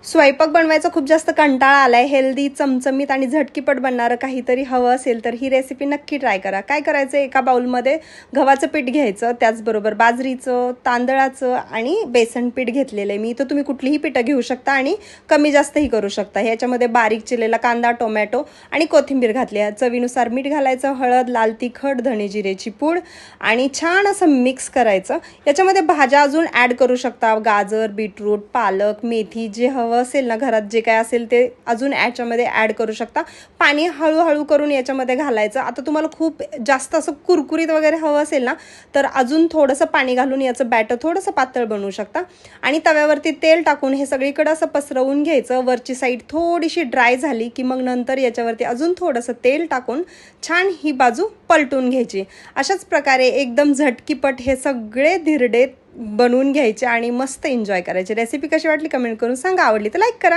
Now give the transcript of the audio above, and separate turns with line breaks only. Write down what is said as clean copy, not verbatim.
स्वयंपाक बनवायचा खूप जास्त कंटाळा आलाय, हेल्दी, चमचमीत आणि झटकीपट बनणारं काहीतरी हवं असेल तर ही रेसिपी नक्की ट्राय करा. काय करायचं, एका बाउलमध्ये गव्हाचं पीठ घ्यायचं, त्याचबरोबर बाजरीचं, तांदळाचं आणि बेसन पीठ घेतलेलं आहे मी. इथं तुम्ही कुठलीही पीठं घेऊ शकता आणि कमी जास्तही करू शकता. ह्याच्यामध्ये बारीक चिरलेला कांदा, टोमॅटो आणि कोथिंबीर घातली आहे. चवीनुसार मीठ घालायचं, हळद, लाल तिखट, धणे जिरेची पूड आणि छान असं मिक्स करायचं. याच्यामध्ये भाज्या अजून ॲड करू शकता, गाजर, बीटरूट, पालक, मेथी, जे हवं असेल ना घरात जे काय असेल ते अजून याच्यामध्ये ॲड करू शकता. पाणी हळूहळू करून याच्यामध्ये घालायचं. आता तुम्हाला खूप जास्त असं कुरकुरीत वगैरे हवं असेल ना तर अजून थोडंसं पाणी घालून याचं बॅटर थोडंसं पातळ बनवू शकता. आणि तव्यावरती तेल टाकून हे सगळीकडे असं पसरवून घ्यायचं. वरची साईड थोडीशी ड्राय झाली की मग नंतर याच्यावरती अजून थोडंसं तेल टाकून छान ही बाजू पलटून घ्यायची. अशाच प्रकारे एकदम झटकीपट हे सगळे धिरडे बनवून घ्यायचे आणि मस्त एन्जॉय करायचे. रेसिपी कशी वाटली कमेंट करून सांगा. आवडली तर लाईक करा.